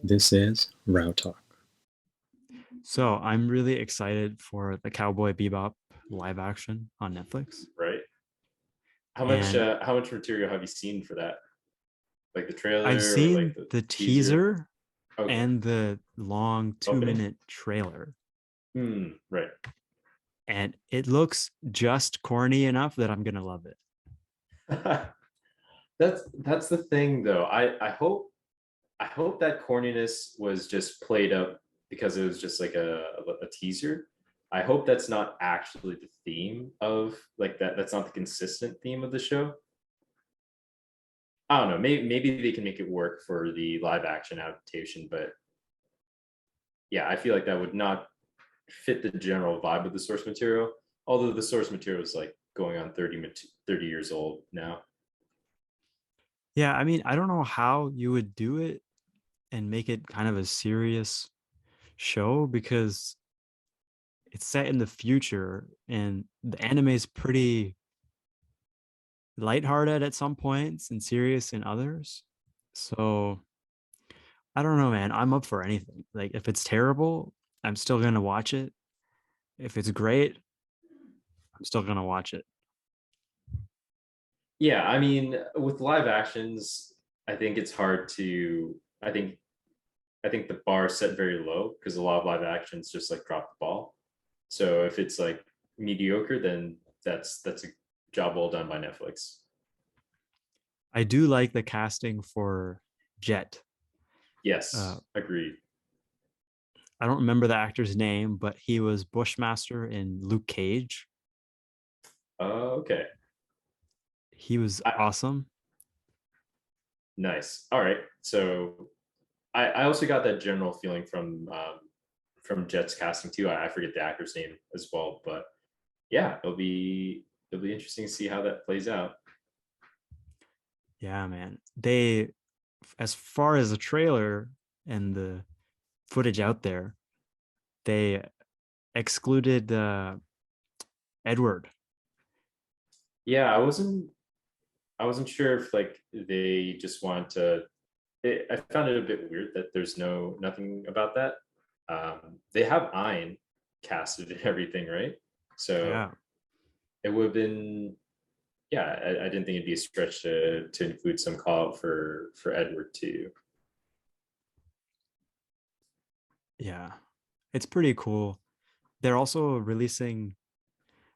This is Row Talk. So I'm really excited for the Cowboy Bebop live action on Netflix. Right? How much And how much material have you seen for that? Like the I've trailer or like seen the the teaser? teaser Okay. and the long two Opening? minute trailer. Right. And it looks just corny enough that I'm gonna love it. That's the thing though. I hope that corniness was just played up because it was just like a teaser. I hope that's not actually the theme of like that's not the consistent theme of the show. I don't know. Maybe they can make it work for the live action adaptation, but yeah, I feel like that would not fit the general vibe of the source material. Although the source material is like going on 30 years old now. Yeah, I mean, I don't know how you would do it and make it kind of a serious show because it's set in the future and the anime is pretty lighthearted at some points and serious in others. So I don't know, man. I'm up for anything. Like if it's terrible, I'm still gonna watch it. If it's great, I'm still gonna watch it. Yeah, I mean, with live actions, I think it's hard to. I think the bar is set very low because a lot of live actions just like drop the ball. So if it's like mediocre, then that's a job well done by Netflix. I do like the casting for Jet. Uh, Yes, agreed. I don't remember the actor's name, but he was Bushmaster in Luke Cage. Okay. He was I, awesome. nice. All right. So I also got that general feeling from Jet's casting too. I forget the actor's name as well, but yeah, it'll be interesting to see how that plays out. Yeah, man. They, as far as the trailer and the footage out there, they excluded Edward. Yeah, I wasn't sure if like they just wanted to. I found it a bit weird that there's nothing about that. They have Ein casted and everything, right? So Yeah. it would have been. Yeah, I didn't think it'd be a stretch to include some call out for Edward too. Yeah. It's pretty cool. They're also releasing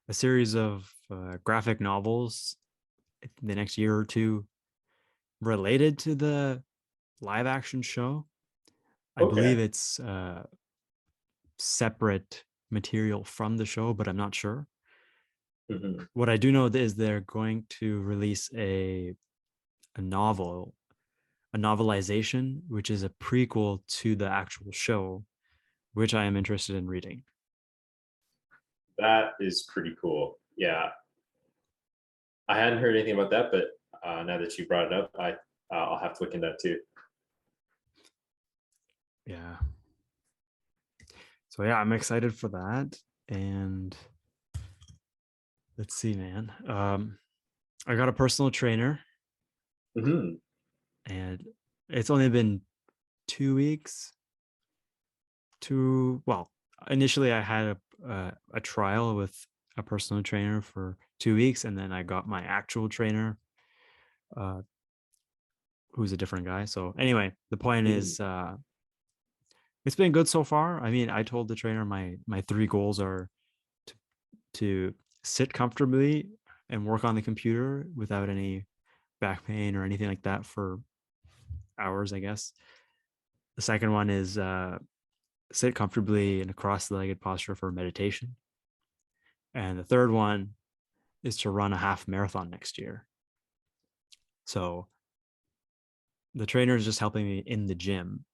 a series of graphic novels in the next year or two related to the live action show. I Okay. believe it's separate material from the show, but I'm not sure. hmm What I do know is they're going to release a novel, a novelization, which is a prequel to the actual show, which I am interested in reading. That is pretty cool. Yeah, I hadn't heard anything about that, but now that you brought it up, I'll have to look into that too. Yeah. So yeah, I'm excited for that. And let's see, man. I got a personal trainer, hmm and it's only been 2 weeks. Well, initially I had a trial with a personal trainer for 2 weeks, and then I got my actual trainer, uh, who's a different guy. So anyway, the point hmm is, it's been good so far. I mean, I told the trainer my three goals are to to sit comfortably and work on the computer without any back pain or anything like that for hours, I guess. The second one is sit comfortably in a cross-legged posture for meditation. And the third one is to run a half marathon next year. So the trainer is just helping me in the gym.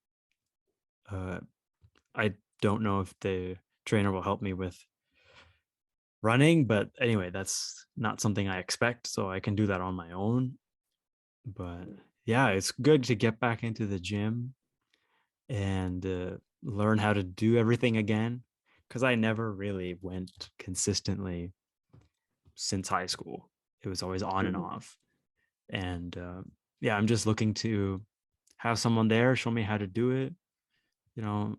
Uh, I don't know if the trainer will help me with running, but anyway, that's not something I expect. So I can do that on my own. But yeah, it's good to get back into the gym and learn how to do everything again because I never really went consistently since high school. It was always on and hmm off. And yeah, I'm just looking to have someone there show me how to do it you know,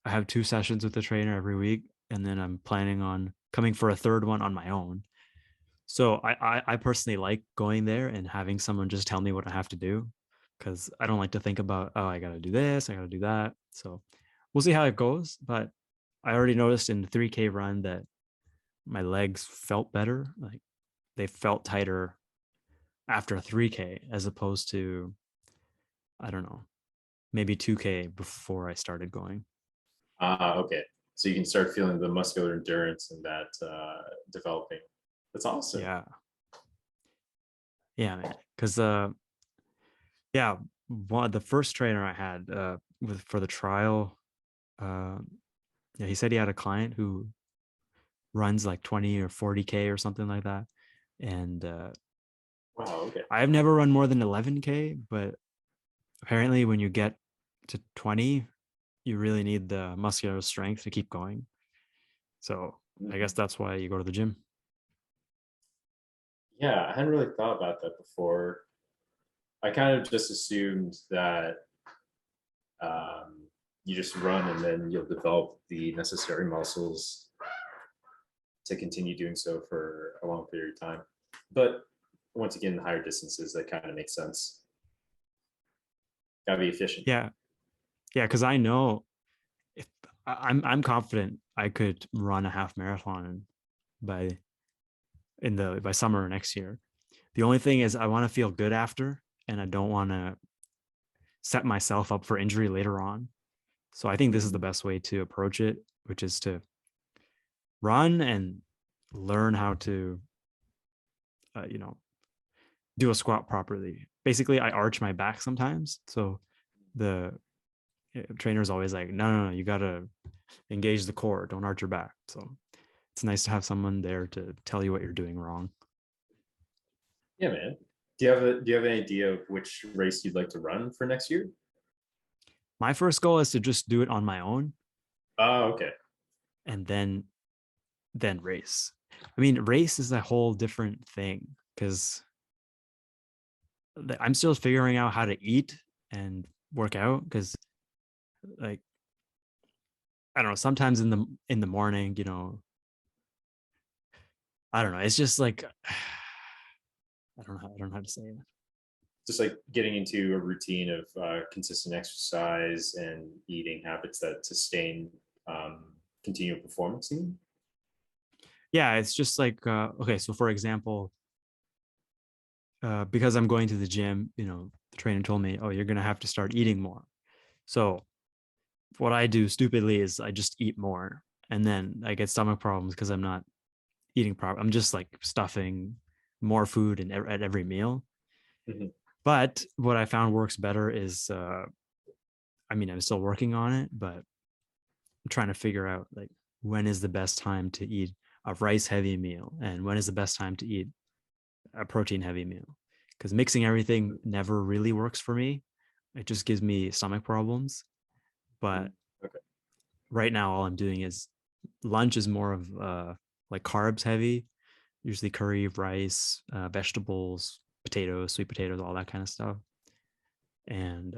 I have 2 sessions with the trainer every week, and then I'm planning on coming for a third one on my own. So I personally like going there and having someone just tell me what I have to do, because I don't like to think about, oh, I gotta do this, I gotta do that. So we'll see how it goes. But I already noticed in the 3K run that my legs felt better. Like they felt tighter after 3K as opposed to, I don't know, maybe 2K before I started going. Okay. So you can start feeling the muscular endurance and that developing. That's awesome. Yeah. Yeah, man. Cause yeah, one the first trainer I had with for the trial, uh yeah, he said he had a client who runs like 20 or 40K or something like that. And Wow. Okay. I've never run more than 11K, but apparently when you get to 20, you really need the muscular strength to keep going. So I guess Mhm. that's why you go to the gym. Yeah, I hadn't really thought about that before. I kind of just assumed that you just run and then you'll develop the necessary muscles to continue doing so for a long period of time. But once again, higher distances, that kind of makes sense. Gotta be efficient. Yeah. Yeah, because I know if I'm confident I could run a half marathon by by summer next year. The only thing is I want to feel good after, and I don't want to set myself up for injury later on. So I think this is the Mhm. best way to approach it, which is to run and learn how to, you know, do a squat properly. Basically, I arch my back sometimes, so the trainer is always like, no, no, no, you gotta engage the core, don't arch your back. So it's nice to have someone there to tell you what you're doing wrong. Yeah, man. Do you have an idea of which race you'd like to run for next year? My first goal is to just do it on my own Oh, okay. and then race. I mean, race is a whole different thing because I'm still figuring out how to eat and work out because like I don't know, sometimes in the morning, I don't know. It's just like I don't know how to say it. Just like getting into a routine of consistent exercise and eating habits that sustain continual performance. Yeah, it's just like okay, so for example, because I'm going to the gym, the trainer told me, "Oh, you're gonna have to start eating more." So what I do stupidly is I just eat more, and then I get stomach problems because I'm not eating proper. I'm just like stuffing more food at every meal. Mhm. But what I found works better is, I mean, I'm still working on it, but I'm trying to figure out like when is the best time to eat a rice heavy meal and when is the best time to eat a protein heavy meal. Because mixing everything never really works for me. It just gives me stomach problems. But Mhm. Okay. right now, all I'm doing is lunch is more of like carbs heavy, usually curry, rice, vegetables, potatoes, sweet potatoes, all that kind of stuff. And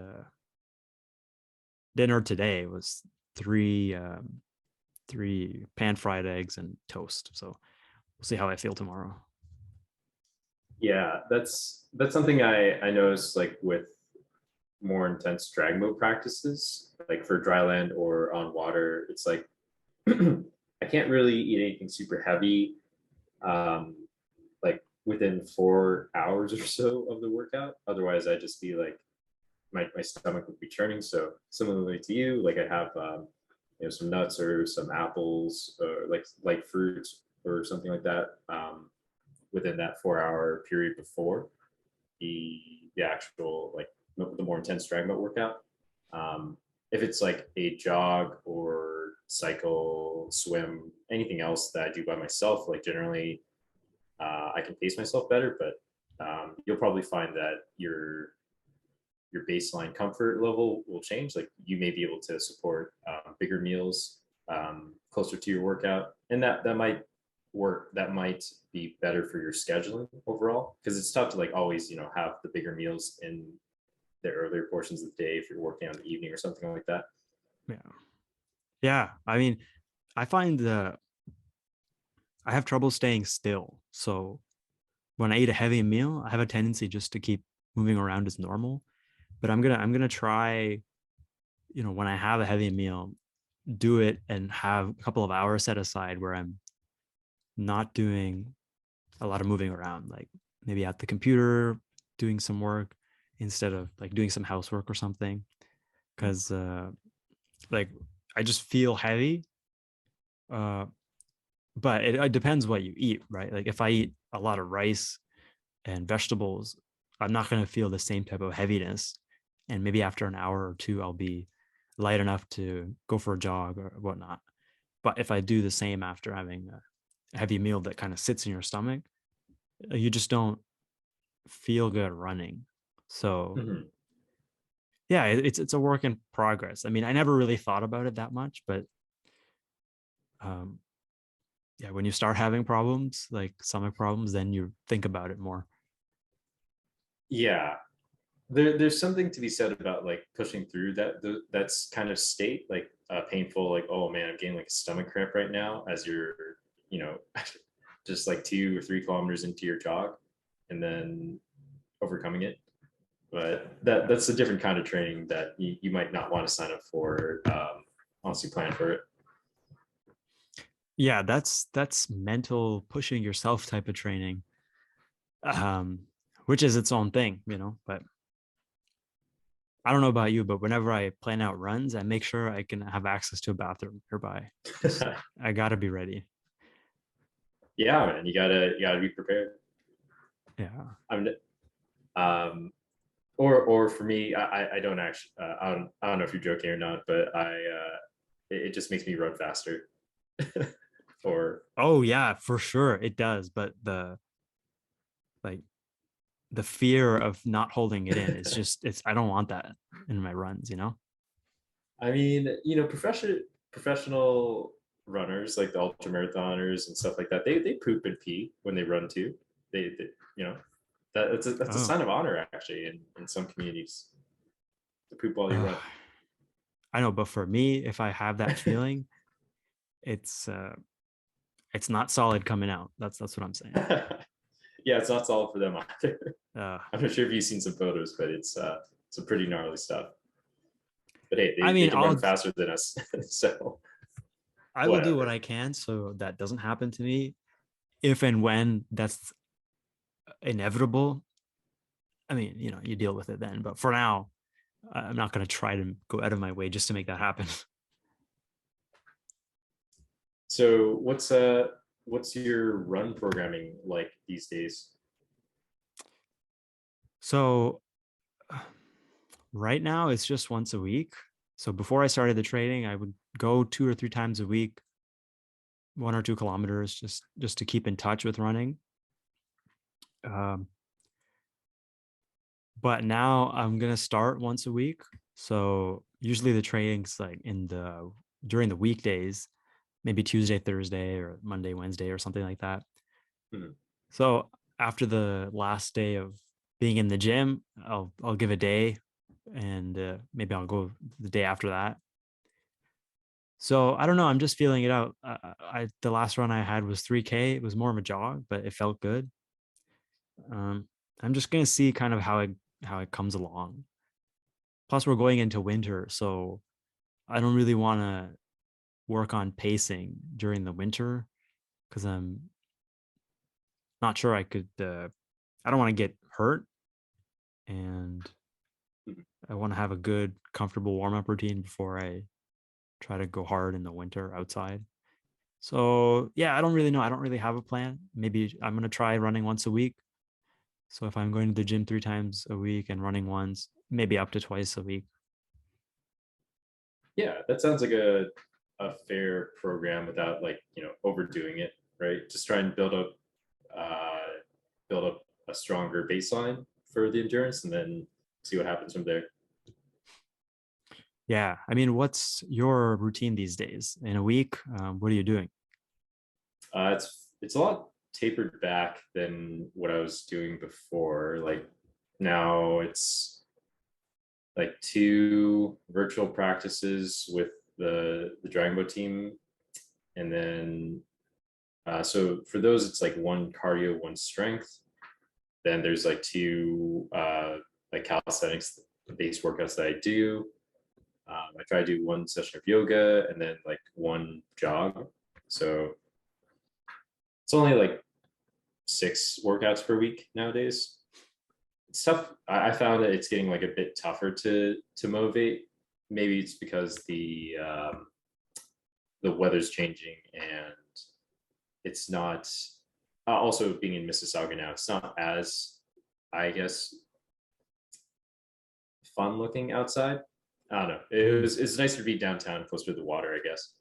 dinner today was three three pan fried eggs and toast. So we'll see how I feel tomorrow. Yeah, that's something I noticed like with more intense drag mode practices, like for dry land or on water. It's like I can't really eat anything super heavy, like within 4 hours or so of the workout. Otherwise, I'd just be like my stomach would be churning. So similarly to you, like I have some nuts or some apples or like light fruits or something like that within that 4 hour period before the actual like the more intense drag mode workout. Um, if it's like a jog or cycle, swim, anything else that I do by myself, like generally I can pace myself better, but you'll probably find that your baseline comfort level will change. Like you may be able to support bigger meals closer to your workout, and that might work. That might be better for your scheduling overall because it's tough to like always have the bigger meals in the earlier portions of the day if you're working on the evening or something like that. Yeah. Yeah. I mean, I find I have trouble staying still. So when I eat a heavy meal, I have a tendency just to keep moving around as normal. But I'm gonna try, when I have a heavy meal, do it and have a couple of hours set aside where I'm not doing a lot of moving around, like maybe at the computer doing some work instead of like doing some housework or something. Because like I just feel heavy. Uh, but it depends what you eat, right? Like if I eat a lot of rice and vegetables, I'm not going to feel the same type of heaviness. And maybe after an hour or two, I'll be light enough to go for a jog or whatnot. But if I do the same after having a heavy meal that kind of sits in your stomach, you just don't feel good running. So Mhm. yeah, it's a work in progress. I mean, I never really thought about it that much, but um, yeah, when you start having problems like stomach problems, then you think about it more. Yeah, there's something to be said about like pushing through that's kind of state, like painful, like, oh man, I'm getting like a stomach cramp right now, as you're, you know, just like 2 or 3 kilometers into your jog, and then overcoming it. But that's a different kind of training that you might not want to sign up for. Honestly, plan for it. Yeah, that's mental pushing yourself type of training, um, which is its own thing, But I don't know about you, but whenever I plan out runs, I make sure I can have access to a bathroom nearby. Just I gotta be ready. Yeah, man, you gotta be prepared. Yeah. I'm or for me, I don't actually, I don't know if you're joking or not, but it just makes me run faster. Or Oh yeah, for sure it does. But like the fear of not holding it in is just it's I don't want that in my runs. I mean, professional runners like the ultra marathoners and stuff like that, they poop and pee when they run too. They you know that's a Oh. sign of honor actually in some communities, to poop while you Uh, run. I know, but for me, if I have that feeling, it's it's not solid coming out. That's what I'm saying. Yeah, it's not solid for them either. Uh, I'm not sure if you've seen some photos, but it's some pretty gnarly stuff. But hey, I they mean, can run faster than us, so I will do what whatever. I can so that doesn't happen to me. If and when that's inevitable, I mean, you deal with it then. But for now, I'm not going to try to go out of my way just to make that happen. So what's your run programming like these days? So right now, it's just once a week. So before I started the training, I would go 2 or 3 times a week, 1 or 2 kilometers, just to keep in touch with running. Um, but now I'm gonna start once a week. So usually the training's like in the during the weekdays, maybe Tuesday, Thursday, or Monday, Wednesday, or something like that. Hmm. So after the last day of being in the gym, I'll give a day, and maybe I'll go the day after that. So I don't know. I'm just feeling it out. The last run I had was 3K. It was more of a jog, but it felt good. Um, I'm just gonna see kind of how it comes along. Plus, we're going into winter, so I don't really want to work on pacing during the winter because I'm not sure I could. I don't want to get hurt, and I want to have a good, comfortable warm up routine before I try to go hard in the winter outside. So yeah, I don't really know. I don't really have a plan. Maybe I'm gonna try running once a week. So if I'm going to the gym 3 times a week and running once, maybe up to twice a week. Yeah, that sounds like a fair program without, like, overdoing it, right? Just try and uh, build up a stronger baseline for the endurance, and then see what happens from there. Yeah, I mean, what's your routine these days? In a week, what are you doing? It's a lot tapered back than what I was doing before. Like now it's like 2 virtual practices with the Dragon Boat team, and then so for those it's like one cardio, one strength. Then there's like two like calisthenics based workouts that I do. I try to do one session of yoga and then like one jog. So it's only like 6 workouts per week nowadays. It's tough. I found that it's getting like a bit tougher to motivate. Maybe it's because the weather's changing and it's not. Also, being in Mississauga now, it's not as, I guess, fun looking outside. I don't know. Mm. It's nicer to be downtown, closer to the water, I guess.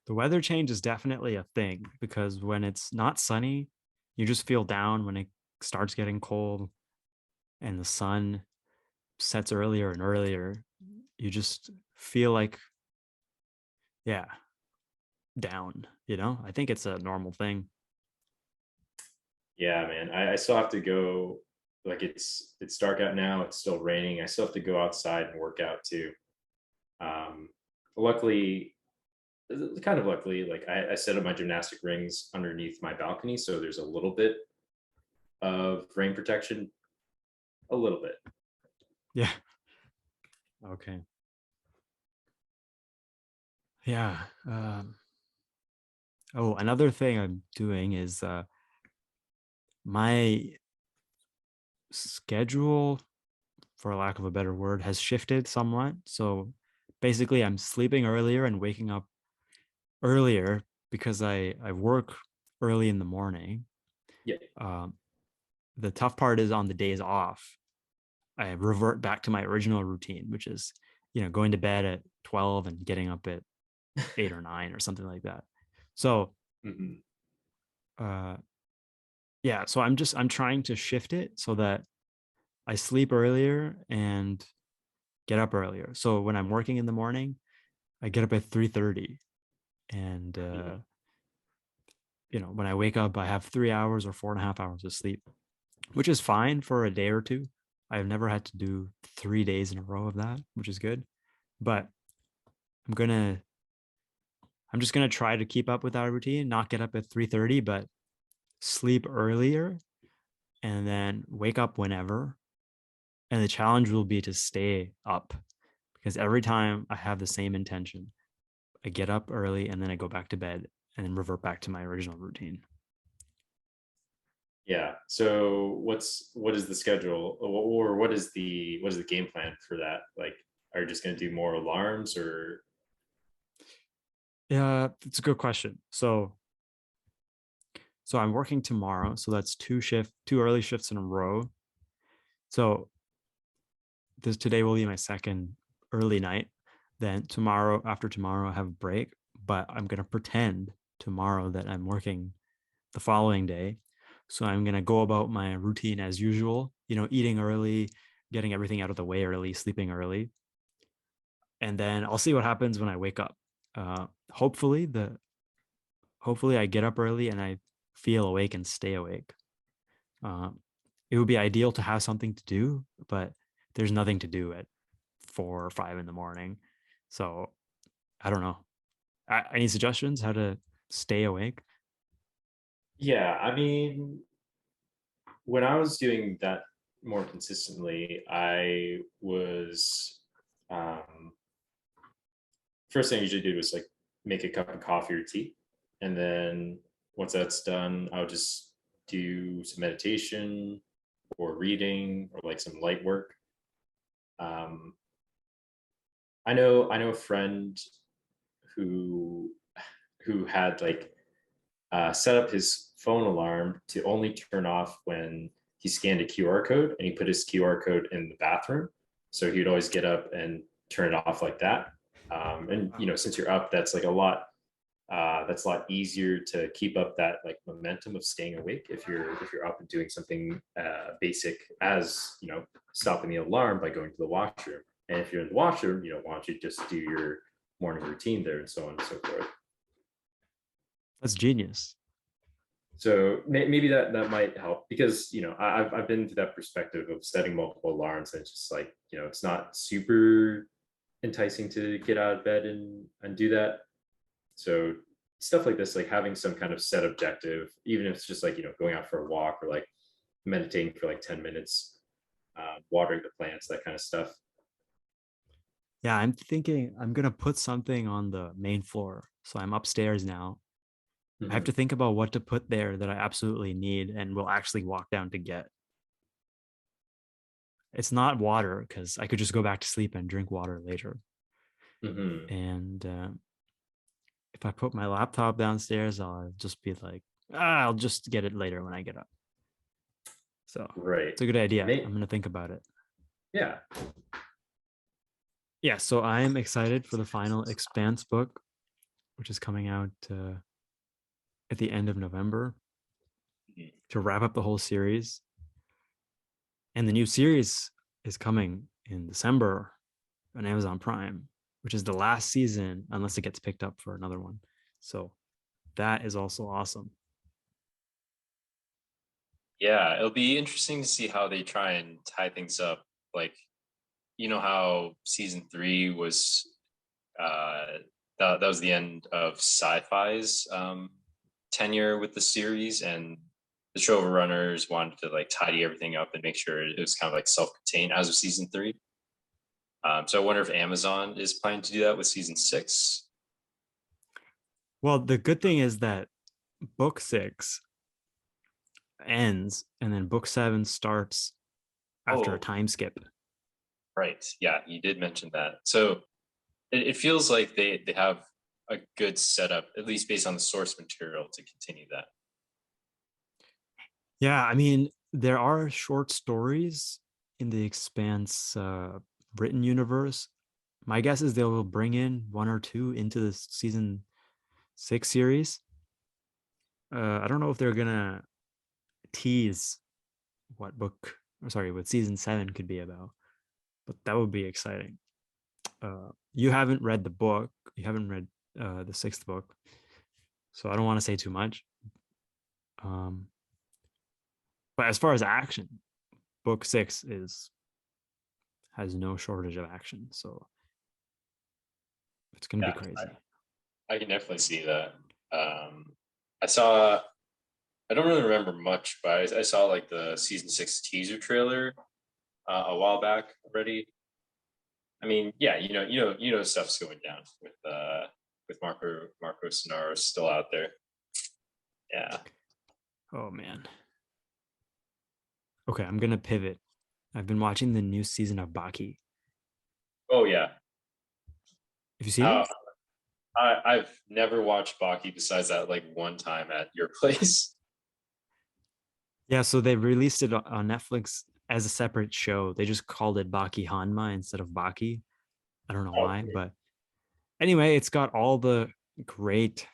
The weather change is definitely a thing because when it's not sunny, you just feel down. When it starts getting cold and the sun sets earlier and earlier, you just feel like, yeah, down, you know? I think it's a normal thing. Yeah, man. I still have to go. Like it's dark out now. It's still raining. I still have to go outside and work out too. Um, luckily, kind of luckily, like I set up my gymnastic rings underneath my balcony, so there's a little bit of rain protection, a little bit. Yeah. Okay. Yeah. Oh, another thing I'm doing is my schedule, for lack of a better word, has shifted somewhat. So basically, I'm sleeping earlier and waking up earlier because I work early in the morning. Yeah. Um, the tough part is on the days off, I revert back to my original routine, which is, going to bed at 12 and getting up at 8 or 9 or something like that. So, Mhm. uh, yeah, so I'm trying to shift it so that I sleep earlier and get up earlier. So when I'm working in the morning, I get up at 3:30, and Mhm. when I wake up, I have 3 hours or 4.5 hours of sleep, which is fine for a day or two. I've never had to do 3 days in a row of that, which is good. But I'm gonna I'm just gonna try to keep up with that routine, not get up at 3:30, but sleep earlier and then wake up whenever. And the challenge will be to stay up because every time I have the same intention, I get up early and then I go back to bed and then revert back to my original routine. Yeah. So what is the schedule, or what is the game plan for that? Like, are you just going to do more alarms or? Yeah, it's a good question. So I'm working tomorrow, so that's two early shifts in a row. So this today will be my second early night. Then tomorrow, after tomorrow, I have a break, but I'm gonna pretend tomorrow that I'm working the following day. So I'm gonna go about my routine as usual, eating early, getting everything out of the way early, sleeping early, and then I'll see what happens when I wake up. Uh, hopefully the hopefully I get up early and I feel awake and stay awake. Um, it would be ideal to have something to do, but there's nothing to do at 4 or 5 in the morning. So I don't know. Any suggestions how to stay awake? Yeah, I mean, when I was doing that more consistently, I was um, first thing I usually did was like make a cup of coffee or tea, and then once that's done, I would just do some meditation or reading or like some light work. Um, I know a friend who who had like set up his phone alarm to only turn off when he scanned a QR code, and he put his QR code in the bathroom. So he'd always get up and turn it off like that. And Wow. since you're up, that's a lot easier to keep up that like momentum of staying awake if you're up and doing something basic as stopping the alarm by going to the washroom. And if you're in the washroom, why don't you just do your morning routine there and so on and so forth. That's genius. So maybe that might help because I've been to that perspective of setting multiple alarms, and it's just like it's not super. enticing to get out of bed and do that. So stuff like this, like having some kind of set objective, even if it's just like going out for a walk or like meditating for like 10 minutes, watering the plants, that kind of stuff. Yeah, I'm thinking I'm gonna put something on the main floor. So I'm upstairs now. I have Mhm. to think about what to put there that I absolutely need and will actually walk down to get. It's not water because I could just go back to sleep and drink water later. Mhm. And if I put my laptop downstairs, I'll just be like, I'll just get it later when I get up. So Right. it's a good idea. I'm May gonna think about it. Yeah. Yeah, so I'm excited for the final Expanse book, which is coming out at the end of November Mhm. to wrap up the whole series. And the new series is coming in December on Amazon Prime, which is the last season unless it gets picked up for another one. So that is also awesome. Yeah, it'll be interesting to see how they try and tie things up. Like, you know how season three was that was the end of sci-fi's tenure with the series, and the showrunners wanted to like tidy everything up and make sure it was kind of like self-contained as of season three. So I wonder if Amazon is planning to do that with season six. Well, the good thing is that book 6 ends and then book 7 starts after a Oh, time skip. right. Yeah, you did mention that. So it feels like they have a good setup, at least based on the source material, to continue that. Yeah, I mean, there are short stories in the Expanse written universe. My guess is they will bring in one or two into the season 6 series. I don't know if they're gonna tease what book, or sorry, what season 7 could be about, but that would be exciting. You haven't read the book, you haven't read the 6th book, so I don't want to say too much. Um, but as far as action, book 6 is has no shortage of action, so it's gonna be Yeah, crazy. I can definitely see that. Um, I saw. I don't really remember much, but I saw like the season six teaser trailer a while back already. I mean, yeah, stuff's going down with Marco Sonaro still out there. Yeah. Oh man. Okay, I'm gonna pivot. I've been watching the new season of Baki. Oh yeah. Have you seen Uh, it? I've never watched Baki besides that like one time at your place. Yeah, so they released it on Netflix as a separate show. They just called it Baki Hanma instead of Baki. I don't know Oh, why, but anyway, it's got all the great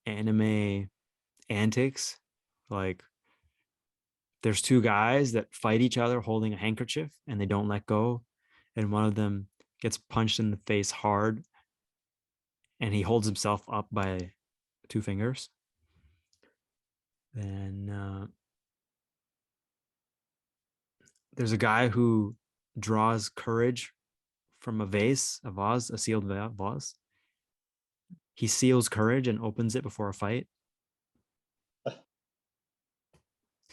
anime antics. Like there's two guys that fight each other holding a handkerchief and they don't let go, and one of them gets punched in the face hard and he holds himself up by two fingers. Then there's a guy who draws courage from a vase, a vase, a sealed vase. He seals courage and opens it before a fight.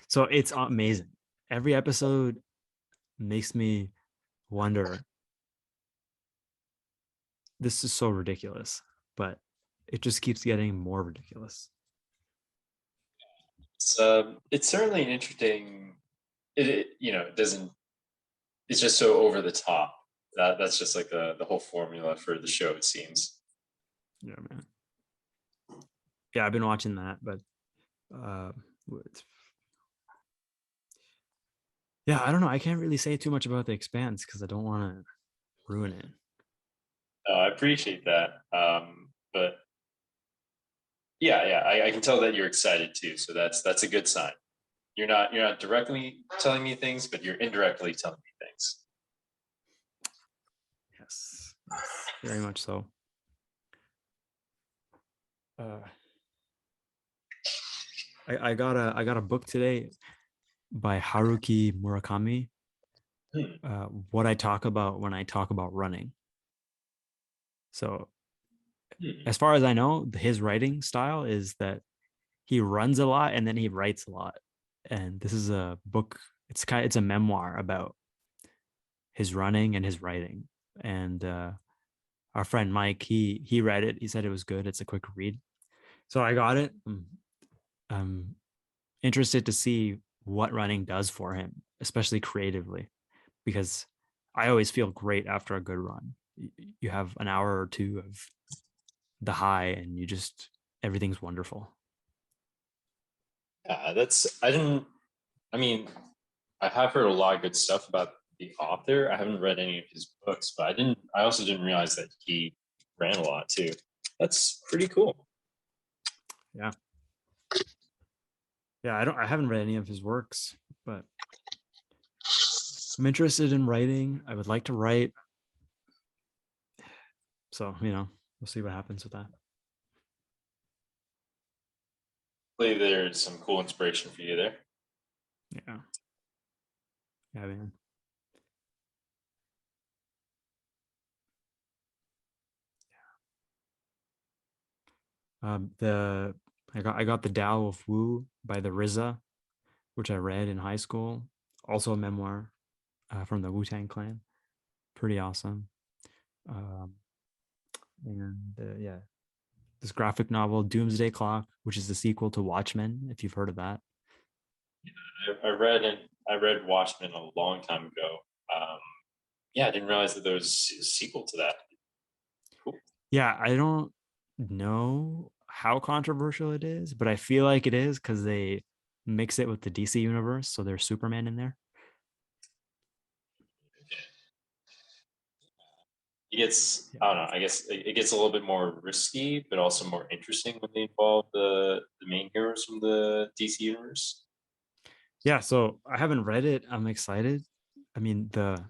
So it's amazing. Every episode makes me wonder, this is so ridiculous, but it just keeps getting more ridiculous. it's certainly an interesting. It doesn't. It's just so over the top. That's just like the whole formula for the show. It seems. Yeah, man. Yeah, I've been watching that, but uh, yeah, I don't know. I can't really say too much about the Expanse because I don't want to ruin it. I appreciate that. But yeah, I can tell that you're excited too. So that's a good sign. You're not directly telling me things, but you're indirectly telling me things. Yes, yes, very much so. Uh, I got a book today by Haruki Murakami. Hmm. What I talk about when I talk about running. So Hmm. as far as I know, his writing style is that he runs a lot and then he writes a lot. And this is a book. It's a memoir about his running and his writing. And our friend Mike, he read it. He said it was good. It's a quick read. So I got it. I'm interested to see what running does for him, especially creatively, because I always feel great after a good run. You have an hour or two of the high, and everything's wonderful. Yeah, that's I didn't. I mean, I have heard a lot of good stuff about the author. I haven't read any of his books, but I didn't. I also didn't realize that he ran a lot too. That's pretty cool. Yeah, yeah. I haven't read any of his works, but I'm interested in writing. I would like to write. So we'll see what happens with that. Hopefully, there's some cool inspiration for you there. Yeah, yeah, man. The I got the Tao of Wu by the RZA, which I read in high school. Also a memoir from the Wu-Tang Clan. Pretty awesome. Um, and yeah, this graphic novel Doomsday Clock, which is the sequel to Watchmen, if you've heard of that. I read Watchmen a long time ago. Um, yeah, I didn't realize that there was a sequel to that. Cool. Yeah, I don't know how controversial it is, but I feel like it is because they mix it with the DC universe, so there's Superman in there. It gets I don't know. I guess it gets a little bit more risky, but also more interesting when they involve the main heroes from the DC universe. Yeah, so I haven't read it. I'm excited. I mean, the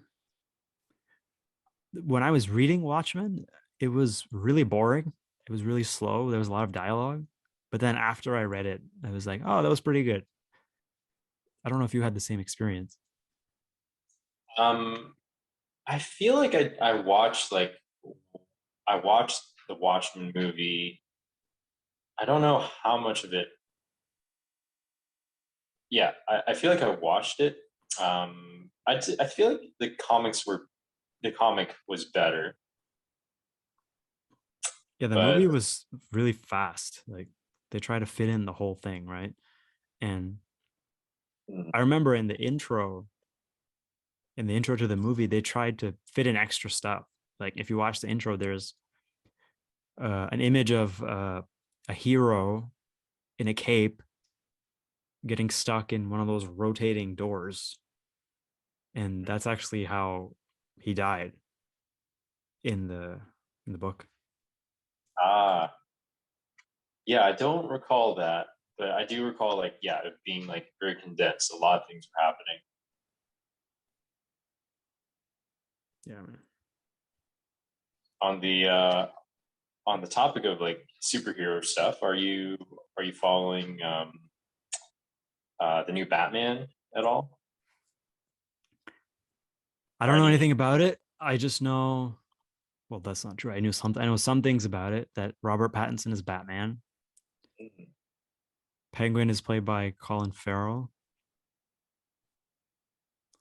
when I was reading Watchmen, it was really boring. It was really slow. There was a lot of dialogue. But then after I read it, I was like, oh, that was pretty good. I don't know if you had the same experience. Um, I feel like I watched the Watchmen movie. I don't know how much of it. Yeah, I feel like I watched it. I feel like the comic was better, Yeah, the but movie was really fast. Like they try to fit in the whole thing, right? And mm, I remember in the intro to the movie, they tried to fit in extra stuff. Like if you watch the intro, there's an image of a hero in a cape getting stuck in one of those rotating doors, and that's actually how he died in the book. ah, yeah, I don't recall that, but I do recall like yeah, it being like very condensed. A lot of things were happening. Yeah, man. On the on the topic of like superhero stuff, are you following the new Batman at all? I Or don't know any? anything about it. I just know, well, that's not true. I know some things about it, that Robert Pattinson is Batman. Penguin is played by Colin Farrell.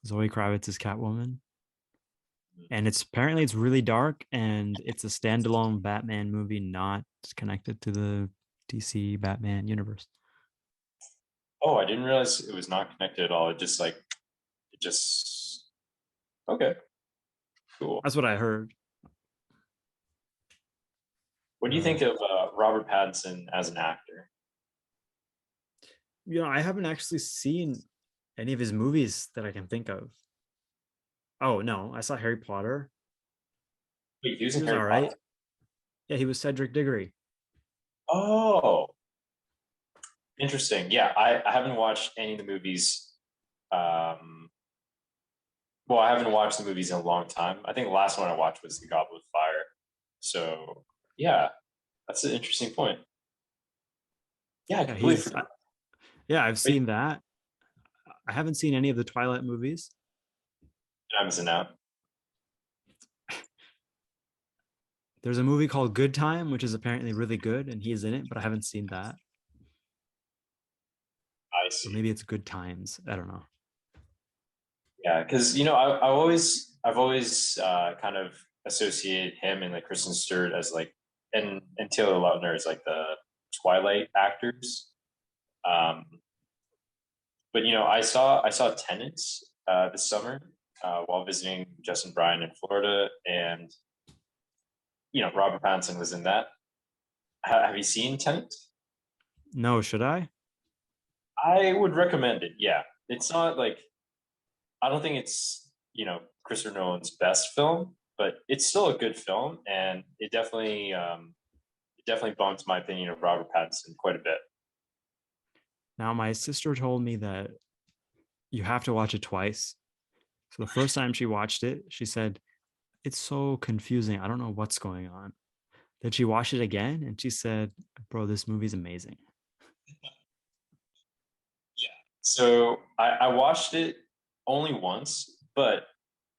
Zoe Kravitz is Catwoman. And it's really dark, and it's a standalone Batman movie, not connected to the DC Batman universe. Oh, I didn't realize it was not connected at all. It just okay, cool. That's what I heard. What do you Uh, think of Robert Pattinson as an actor? I haven't actually seen any of his movies that I can think of. Oh no, I saw Harry Potter. Wait, he was He in was Harry all right. Potter. Yeah, he was Cedric Diggory. Oh, interesting. Yeah, I haven't watched any of the movies. Um, well, I haven't watched the movies in a long time. I think the last one I watched was The Goblet of Fire. So yeah, that's an interesting point. Yeah, I Yeah, completely forgot. yeah, I've Wait, seen that. I haven't seen any of the Twilight movies. I'm missing out. There's a movie called Good Time, which is apparently really good, and he's in it, but I haven't seen that. I Or see. maybe it's Good Times. I don't know. Yeah, because I've always kind of associated him and like Kristen Stewart as like and Taylor Lautner as like the Twilight actors. Um, but I saw Tenants this summer while visiting Justin Bryan in Florida, and Robert Pattinson was in that. Have you seen Tenants? No, should I? I would recommend it. Yeah, it's not like I don't think it's Christopher Nolan's best film, but it's still a good film, and it definitely bumped my opinion of Robert Pattinson quite a bit. Now, my sister told me that you have to watch it twice. So the first time she watched it, she said, it's so confusing. I don't know what's going on. Then she watched it again and she said, bro, this movie's amazing. Yeah. So I watched it only once, but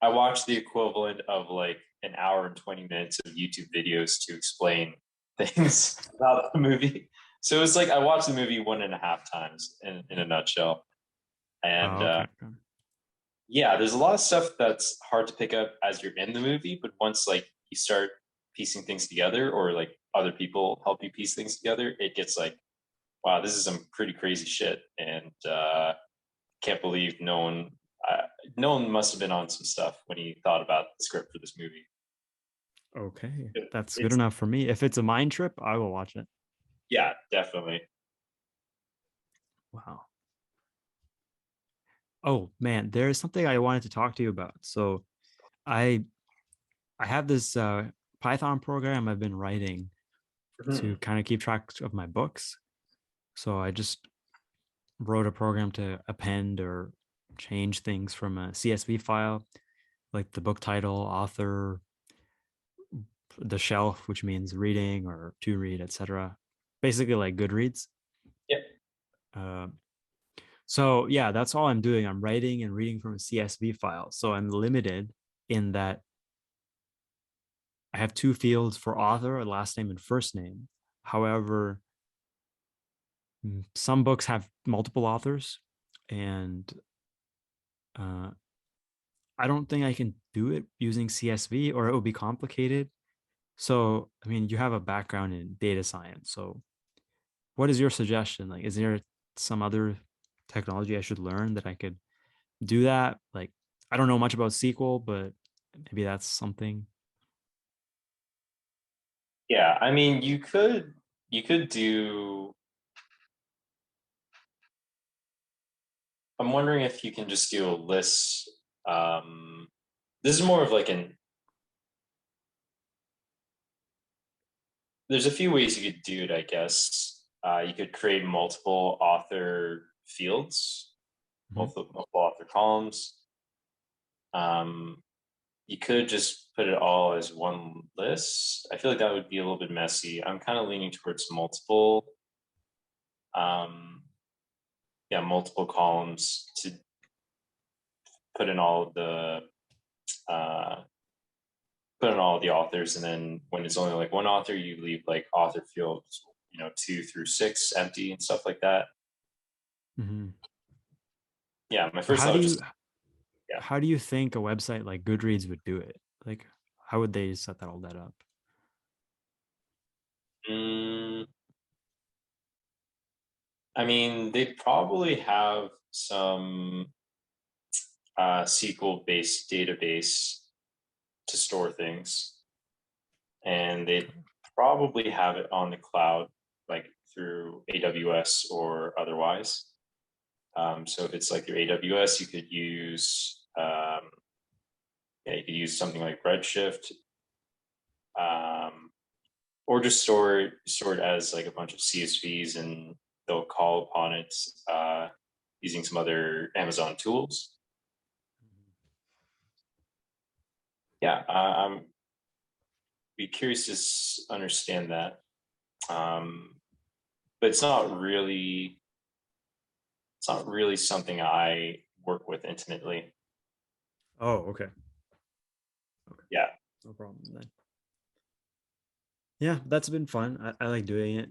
I watched the equivalent of like an hour and 20 minutes of YouTube videos to explain things about the movie. So it's like I watched the movie 1.5 times in a nutshell. And Oh, okay. yeah, there's a lot of stuff that's hard to pick up as you're in the movie, but once like you start piecing things together or like other people help you piece things together, it gets like, wow, this is some pretty crazy shit. And can't believe no one must have been on some stuff when he thought about the script for this movie. Okay. It- That's good It's enough for me. If it's a mind trip, I will watch it. yeah, definitely. Wow. Oh man, there's something I wanted to talk to you about. So I I have this Python program I've been writing to Mhm. kind of keep track of my books. So I just wrote a program to append or change things from a CSV file, like the book title, author, the shelf, which means reading or to read, etc. Basically, like Goodreads. Yeah, Uh, so yeah, that's all I'm doing. I'm writing and reading from a CSV file. So I'm limited in that I have two fields for author, last name and first name. However, some books have multiple authors, and uh, I don't think I can do it using CSV or it would be complicated. So, I mean, you have a background in data science. So, what is your suggestion? Like, is there some other technology I should learn that I could do that? Like, I don't know much about SQL, but maybe that's something. yeah. I mean, you could do. I'm wondering if you can just do a list. This is more of like an. There's a few ways you could do it, I guess. You could create multiple author fields, Mhm. multiple author columns. Um, you could just put it all as one list. I feel like that would be a little bit messy. I'm kind of leaning towards um, yeah, multiple columns to put in all of the uh, put in all of the authors, and then when it's only like one author, you leave like author fields, 2 through 6 empty and stuff like that. Mhm. Yeah, my But first thought was just yeah. how do you think a website like Goodreads would do it? Like, how would they set that all that up? Mm, I mean, they probably have some SQL based database to store things, and they probably have it on the cloud, like through AWS or otherwise. So if it's like through AWS, you could use something like Redshift, um, or just store it as like a bunch of CSVs, and they'll call upon it using some other Amazon tools. Yeah, I'm be curious to understand that. Um, but it's not really something I work with intimately. Oh, okay. Okay. Yeah. No problem then. Yeah, that's been fun. I like doing it.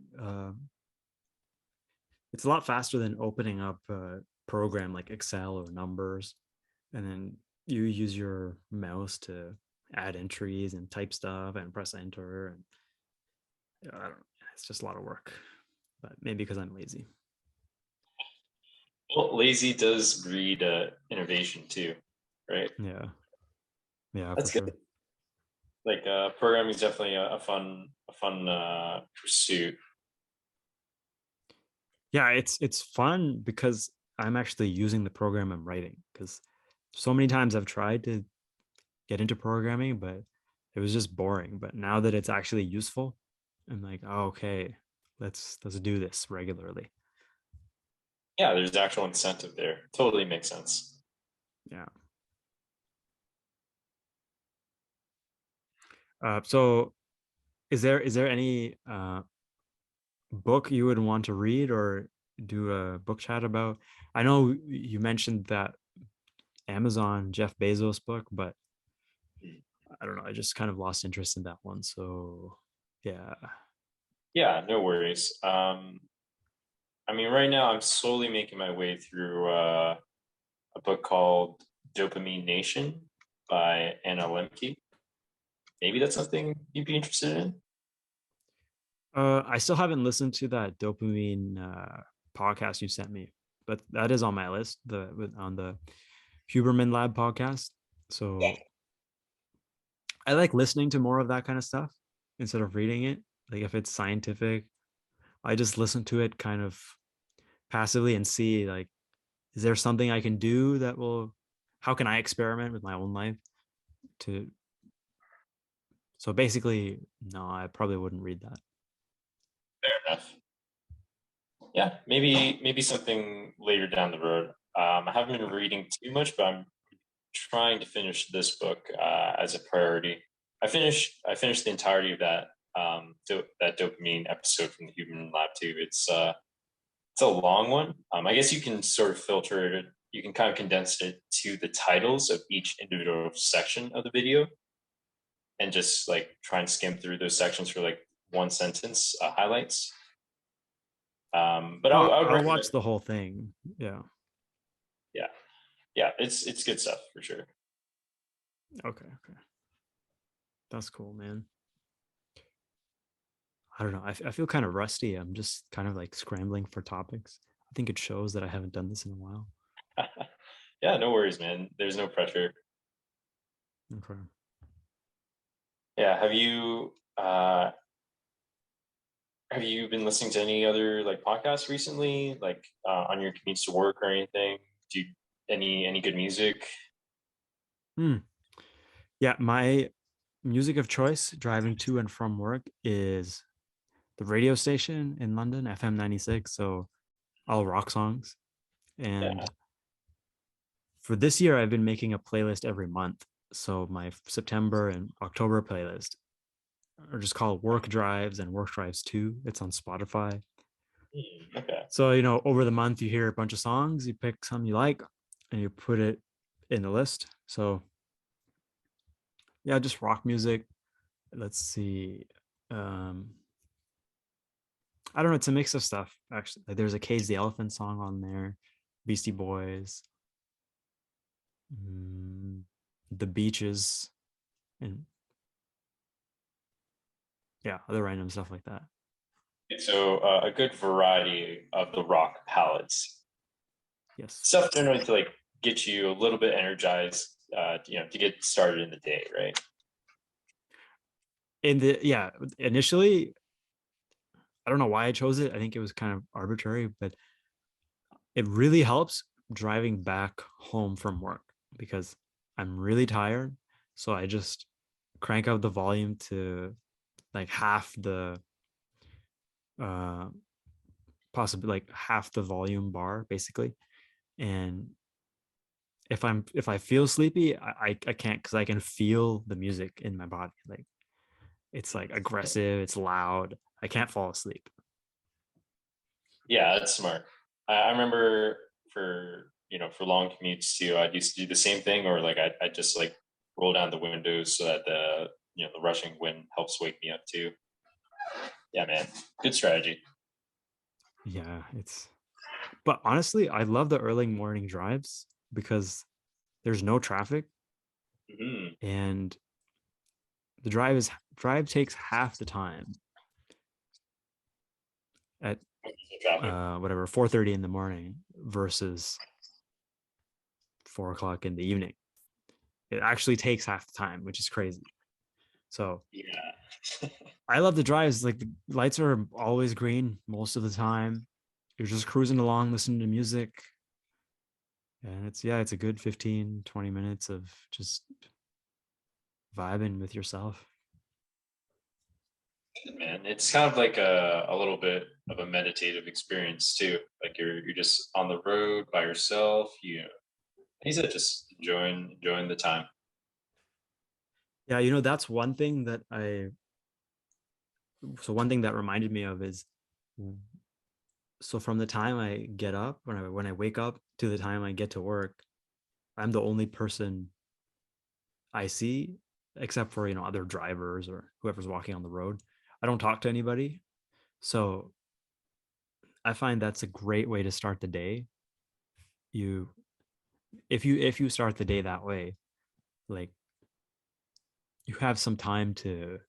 It's a lot faster than opening up a program like Excel or Numbers, and then you use your mouse to add entries and type stuff and press enter. And I don't know, it's just a lot of work, but maybe because I'm lazy. Well, lazy does breed innovation too, right? Yeah, yeah, for That's good. sure. Like programming is definitely a fun pursuit. Yeah, it's fun because I'm actually using the program I'm writing. Because so many times I've tried to get into programming, but it was just boring. But now that it's actually useful, I'm like, oh, okay, let's do this regularly. Yeah, there's actual incentive there. Totally makes sense. Yeah. So is there any book you would want to read or do a book chat about? I know you mentioned that Amazon Jeff Bezos book, but I don't know. I just kind of lost interest in that one. So yeah. Yeah, no worries. I mean, right now I'm slowly making my way through a book called Dopamine Nation by Anna Lemke. Maybe that's something you'd be interested in. I still haven't listened to that dopamine podcast you sent me, but that is on my list. On the Huberman Lab podcast. Yeah. So I like listening to more of that kind of stuff instead of reading it. Like if it's scientific, I just listen to it kind of passively and see like, is there something I can do that will? How can I experiment with my own life to? So basically, no, I probably wouldn't read that. Fair enough. Yeah, maybe something later down the road. I haven't been reading too much, but I'm trying to finish this book as a priority. I finished the entirety of that that dopamine episode from the Human Lab too. It's a long one. I guess you can sort of filter it. You can kind of condense it to the titles of each individual section of the video, and just like try and skim through those sections for like one sentence highlights. But Well, I would I'll recommend. watch the whole thing. Yeah. Yeah, yeah, it's good stuff for sure. Okay. Okay. That's cool, man. I don't know. I feel kind of rusty. I'm just kind of like scrambling for topics. I think it shows that I haven't done this in a while. Yeah, no worries, man. There's no pressure. Okay. Yeah, have you been listening to any other like podcasts recently, like on your commutes to work or anything? Do you any good music? Hmm. Yeah, my music of choice driving to and from work is the radio station in London, FM 96. So all rock songs. Yeah. And for this year, I've been making a playlist every month. So my September and October playlist are just called Work Drives and Work Drives 2. It's on Spotify. Okay. So, over the month, you hear a bunch of songs, you pick some you like, and you put it in the list. So, yeah, just rock music. Let's see. Um, I don't know. It's a mix of stuff, actually. Like, there's a Cage the Elephant song on there, Beastie Boys, mm, The Beaches, and yeah, other random stuff like that. So a good variety of the rock palettes. Yes. Stuff generally to like get you a little bit energized, to get started in the day, right? Yeah, initially, I don't know why I chose it. I think it was kind of arbitrary, but it really helps driving back home from work because I'm really tired. So I just crank up the volume to like half the uh possibly like half the volume bar basically. And if I feel sleepy, I can't because I can feel the music in my body. Like it's like aggressive, it's loud. I can't fall asleep. Yeah, that's smart. I remember for long commutes too. I used to do the same thing, or like I just like roll down the windows so that the rushing wind helps wake me up too. Yeah, man. Good strategy. Yeah, but honestly, I love the early morning drives because there's no traffic Hmm. and the drive takes half the time at Traffic. whatever 4:30 in the morning versus 4 o'clock in the evening. It actually takes half the time, which is crazy. So Yeah. I love the drives. Like the lights are always green most of the time. You're just cruising along, listening to music. And it's a good 15, 20 minutes of just vibing with yourself. Man, it's kind of like a little bit of a meditative experience too. Like you're just on the road by yourself. He said just enjoying the time. Yeah, that's one thing that reminded me of is so from the time I get up, when I wake up to the time I get to work, I'm the only person I see, except for other drivers or whoever's walking on the road. I don't talk to anybody, so I find that's a great way to start the day. You if you start the day that way, like you have some time to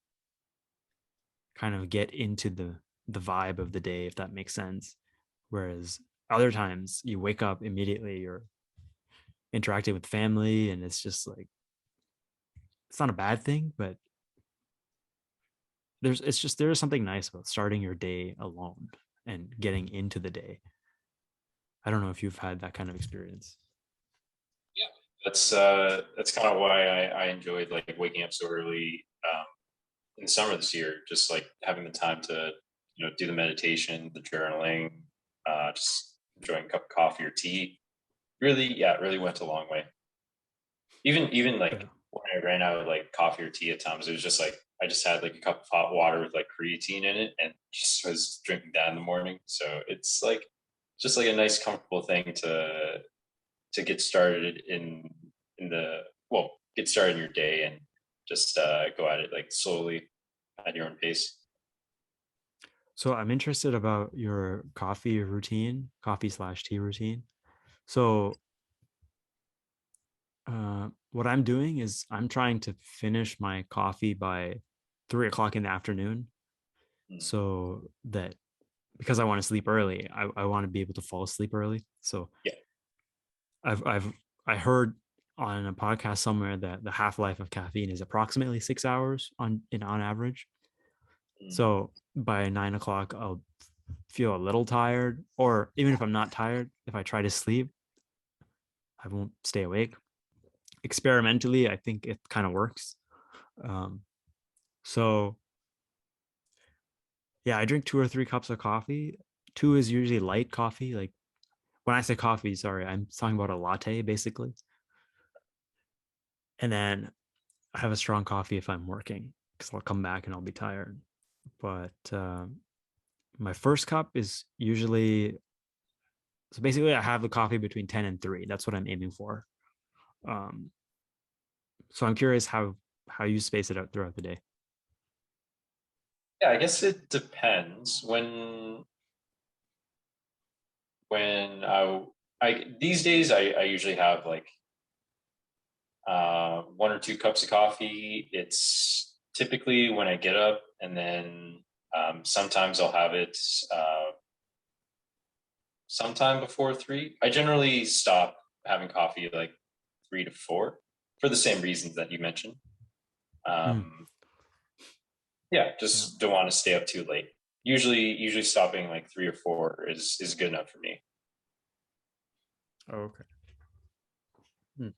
kind of get into the vibe of the day, if that makes sense. Whereas other times you wake up immediately, you're interacting with family, and it's just like it's not a bad thing, but there is something nice about starting your day alone and getting into the day. I don't know if you've had that kind of experience. That's kind of why I enjoyed like waking up so early in the summer this year. Just like having the time to do the meditation, the journaling, just enjoying a cup of coffee or tea. Really, yeah, it really went a long way. Even Yeah. like when I ran out of like coffee or tea at times, it was just like I just had like a cup of hot water with like creatine in it, and just was drinking that in the morning. So it's like just like a nice, comfortable thing to get started in the well, get started in your day and just go at it like slowly at your own pace. So I'm interested about your coffee slash tea routine. So what I'm doing is I'm trying to finish my coffee by 3 o'clock in the afternoon, Mm. so that because I want to sleep early, I want to be able to fall asleep early. So Yeah. I've I heard on a podcast somewhere that the half life of caffeine is approximately 6 hours on average. Mm. So by 9 o'clock, I'll feel a little tired, or even if I'm not tired, if I try to sleep, I won't stay awake. Experimentally, I think it kind of works. Um, so yeah, I drink 2 or 3 cups of coffee. Two is usually light coffee. Like when I say coffee, sorry, I'm talking about a latte basically. And then I have a strong coffee if I'm working because I'll come back and I'll be tired. But my first cup is usually so basically I have the coffee between 10 and 3. That's what I'm aiming for. Um, so I'm curious how you space it out throughout the day. Yeah, I guess it depends. When I these days I usually have like 1 or 2 cups of coffee. It's typically when I get up, and then sometimes I'll have it sometime before 3. I generally stop having coffee like 3 to 4 for the same reasons that you mentioned. Mm, Um, yeah, yeah. just don't want to stay up too late. Usually stopping like 3 or 4 is good enough for me. Oh, okay. Hmm.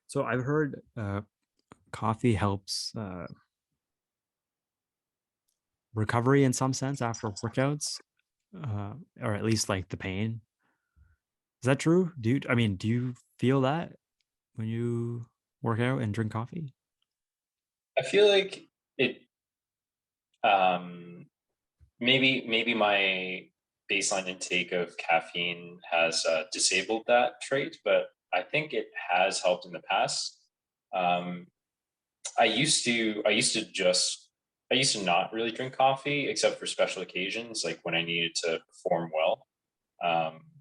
So I've heard coffee helps recovery in some sense after workouts, or at least like the pain. Is that true? Do you feel that when you work out and drink coffee? I feel like it um, maybe my baseline intake of caffeine has disabled that trait, but I think it has helped in the past. Um, I used to not really drink coffee except for special occasions, like when I needed to perform well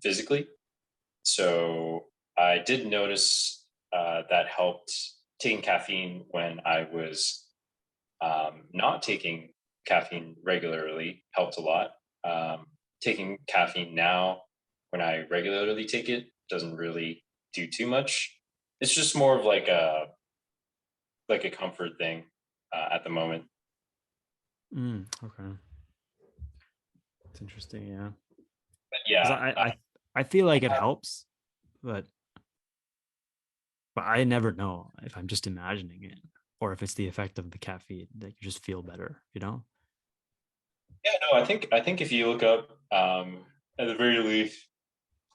physically. So I did notice that helped taking caffeine when I was not taking caffeine regularly helped a lot. Taking caffeine now when I regularly take it doesn't really do too much. It's just more of like a comfort thing at the moment. Okay, it's interesting. Yeah, But because yeah, I feel like it helps, but I never know if I'm just imagining it or if it's the effect of the caffeine that you just feel better. You know? yeah, no, I think if you look up at the very least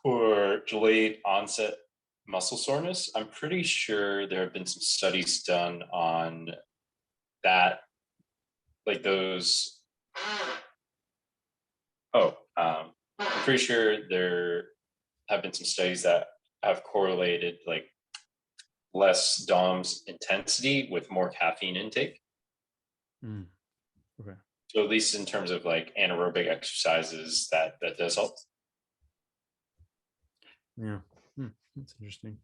for delayed onset muscle soreness, I'm pretty sure there have been some studies done on that, like those. Oh, I'm pretty sure there have been some studies that have correlated like less DOMS intensity with more caffeine intake. Mm, okay. So at least in terms of like anaerobic exercises, that does help. Yeah. That's interesting.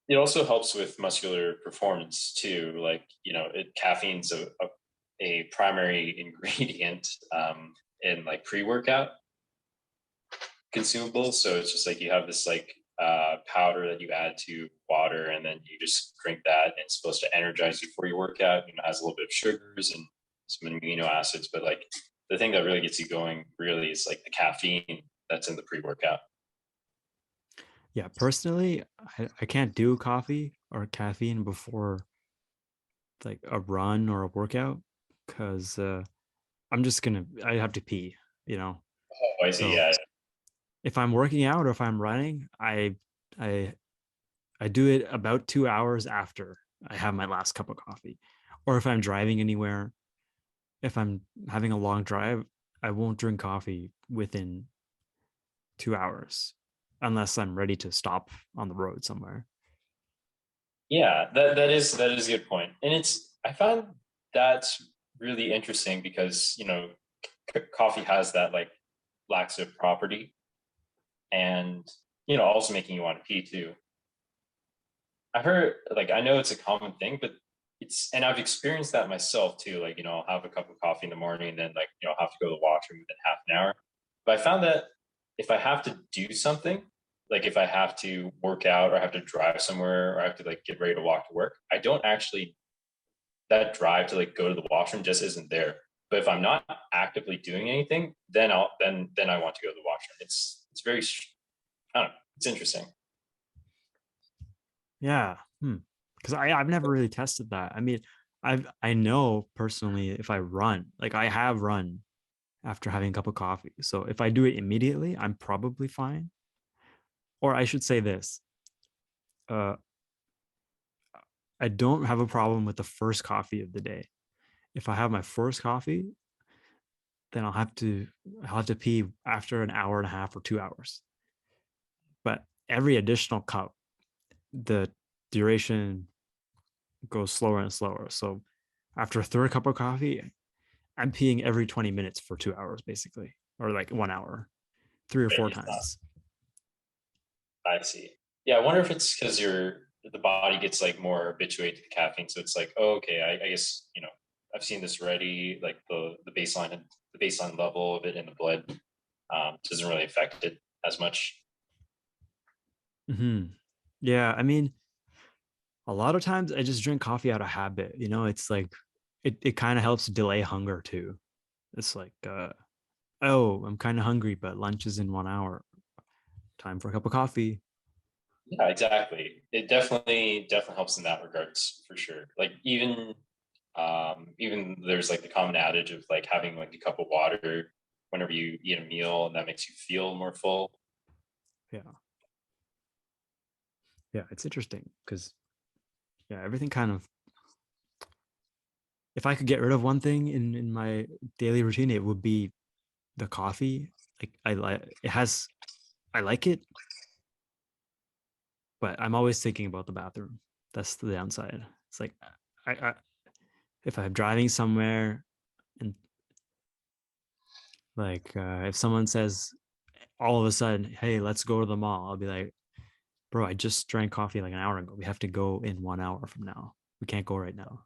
It also helps with muscular performance too. Like caffeine's a primary ingredient in like pre-workout consumables. So it's just like you have this like powder that you add to water, and then you just drink that. And it's supposed to energize you for your workout. It has a little bit of sugars and some amino acids, but like the thing that really gets you going really is like the caffeine that's in the pre-workout. Yeah, personally, I can't do coffee or caffeine before like a run or a workout because I have to pee, you know. Oh, I see. So Yeah, if I'm working out or if I'm running, I I do it about 2 hours after I have my last cup of coffee. Or if I'm driving anywhere, if I'm having a long drive, I won't drink coffee within 2 hours unless I'm ready to stop on the road somewhere. yeah. That is a good point, and it's I find that's really interesting because coffee has that like laxative property, and also making you want to pee too. I've heard, like, I know it's a common thing, but and I've experienced that myself too. Like, I'll have a cup of coffee in the morning, and then like, I'll have to go to the washroom within half an hour. But I found that if I have to do something, like if I have to work out or I have to drive somewhere or I have to like get ready to walk to work, I don't actually, that drive to like go to the washroom just isn't there. But if I'm not actively doing anything, then then I want to go to the washroom. It's very, I don't know, it's interesting. Yeah. Because I've never really tested that. I mean, I know personally if I run, like I have run after having a cup of coffee. So if I do it immediately, I'm probably fine. Or I should say this. Uh I don't have a problem with the first coffee of the day. If I have my first coffee, then I'll have to pee after an hour and a half or 2 hours. But every additional cup, the duration goes slower and slower. So after a third cup of coffee, I'm peeing every 20 minutes for 2 hours, basically, or like 1 hour, three or four times. I see. Yeah, I wonder if it's because the body gets like more habituated to the caffeine, so it's like, oh, okay, I guess I've seen this already. Like the baseline level of it in the blood doesn't really affect it as much. Yeah, I mean, a lot of times I just drink coffee out of habit. It's like it kind of helps delay hunger too. It's like, oh, I'm kind of hungry, but lunch is in 1 hour. Time for a cup of coffee. Yeah, exactly. It definitely helps in that regards for sure. Like even there's like the common adage of like having like a cup of water whenever you eat a meal, and that makes you feel more full. Yeah, yeah, it's interesting because yeah, everything kind of. If I could get rid of one thing in my daily routine, it would be the coffee. Like I like it has, I like it, but I'm always thinking about the bathroom. That's the downside. It's like I if I'm driving somewhere and like if someone says all of a sudden, "Hey, let's go to the mall," I'll be like, "Bro, I just drank coffee like an hour ago. We have to go in 1 hour from now. We can't go right now."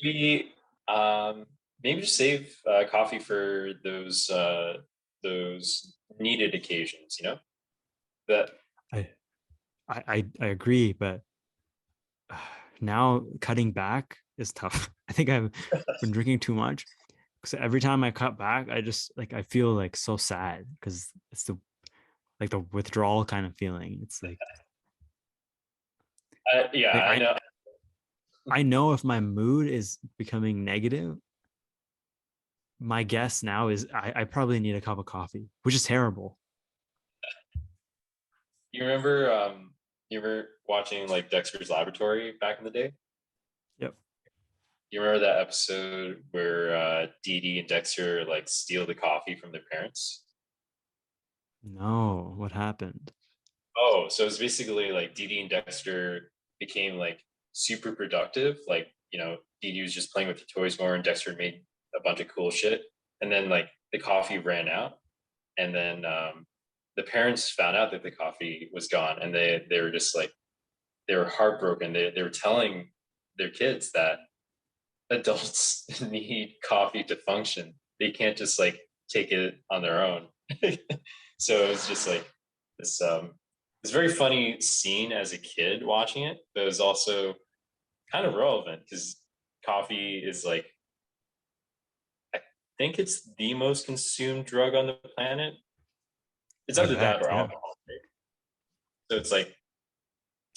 Maybe um, maybe just save coffee for those needed occasions. You know that. I I agree, but now cutting back is tough. I think I've been drinking too much because every time I cut back, I just like I feel like so sad because it's the like the withdrawal kind of feeling. It's Yeah, like I know. I know if my mood is becoming negative, my guess now is I probably need a cup of coffee, which is terrible. You remember watching like Dexter's Laboratory back in the day? Yep. You remember that episode where Dee Dee and Dexter like steal the coffee from their parents? No, what happened? Oh, so it's basically like Dee Dee and Dexter became like super productive. Like, Dee Dee was just playing with the toys more and Dexter made a bunch of cool shit. And then like the coffee ran out. And then the parents found out that the coffee was gone and they were just like they were heartbroken. They were telling their kids that adults need coffee to function. They can't just like take it on their own. So it was just like this very funny scene as a kid watching it, but it was also kind of relevant because coffee is like I think it's the most consumed drug on the planet. It's I either that bet, or yeah. alcohol. Right? So it's like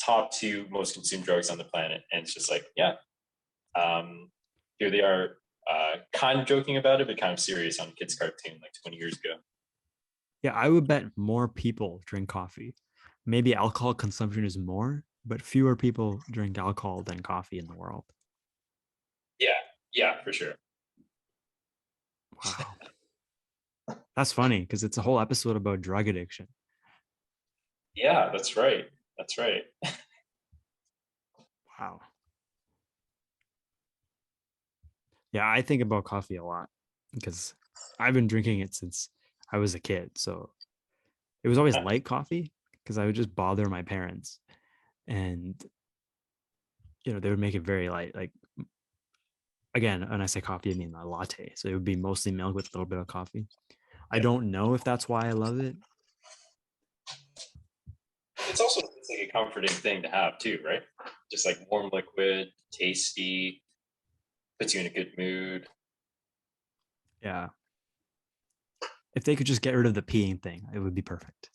top two most consumed drugs on the planet, and it's just like yeah, um, here they are, kind of joking about it, but kind of serious on kids' cartoon like 20 years ago. Yeah, I would bet more people drink coffee. Maybe alcohol consumption is more, but fewer people drink alcohol than coffee in the world. Yeah, yeah, for sure. Wow. That's funny because it's a whole episode about drug addiction. Yeah, that's right. That's right. Wow. Yeah, I think about coffee a lot because I've been drinking it since I was a kid. So it was always light coffee because I would just bother my parents and they would make it very light. Like again, when I say coffee, I mean a latte. So it would be mostly milk with a little bit of coffee. I Yeah. don't know if that's why I love it. It's like a comforting thing to have too, right? Just like warm liquid, tasty, puts you in a good mood. Yeah. If they could just get rid of the peeing thing, it would be perfect.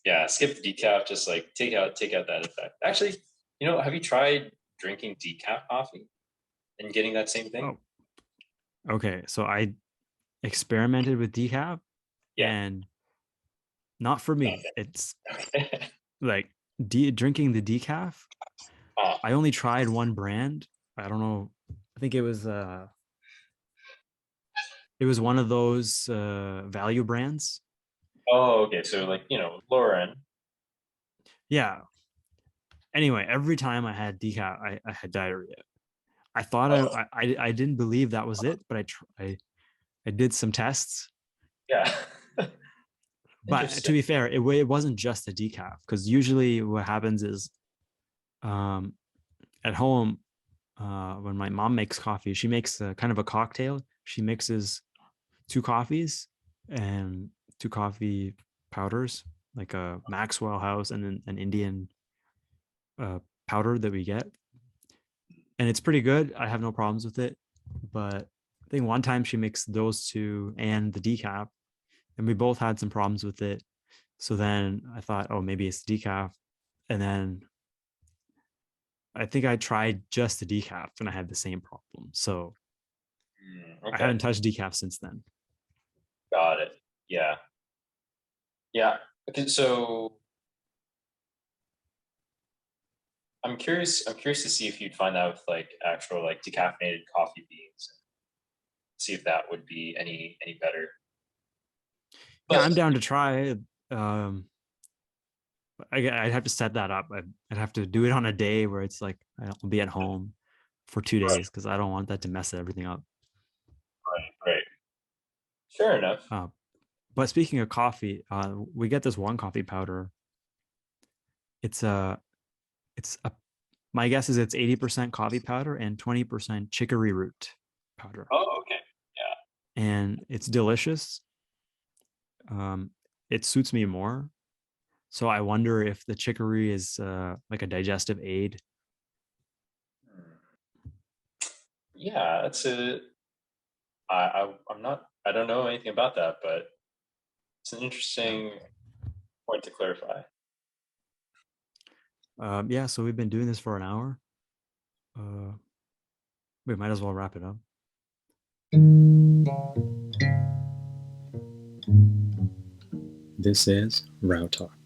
Yeah, skip the decaf, just like take out that effect. Actually, have you tried drinking decaf coffee and getting that same thing? Oh, okay. So I experimented with decaf Yeah. and not for me. It's Okay. like drinking the decaf. Ah, I only tried one brand. I don't know. I think it was one of those value brands. oh, okay. So like, Lauren. Yeah. Anyway, every time I had decaf, I had diarrhea. I thought Oh, I didn't believe that was it, but I did some tests. yeah. But to Interesting. be fair, it wasn't just a decaf because usually what happens is um, at home when my mom makes coffee, she makes a kind of a cocktail. She mixes two coffees and two coffee powders, like a Maxwell House and then an Indian uh, powder that we get, and it's pretty good. I have no problems with it. But I think one time she mixed those two and the decaf, and we both had some problems with it. So then I thought, oh, maybe it's decaf, and then I think I tried just the decaf and I had the same problem. So I Okay. haven't touched decaf since then. Got it. Yeah. Yeah. Okay. So I'm curious to see if you'd find out with like actual like decaffeinated coffee beans, see if that would be any better. Yeah, I'm But down to try. Um, I'd have to set that up. I'd have to do it on a day where it's like I'll be at home for 2 Right. days because I don't want that to mess everything up. Right. Fair enough. But speaking of coffee, we get this one coffee powder. It's a my guess is it's 80% coffee powder and 20% chicory root powder, Oh, okay. and it's delicious. It suits me more. So I wonder if the chicory is like a digestive aid. Yeah, that's a. I'm not. I don't know anything about that, but it's an interesting point to clarify. Yeah, so we've been doing this for an hour. We might as well wrap it up. This is Row Talk.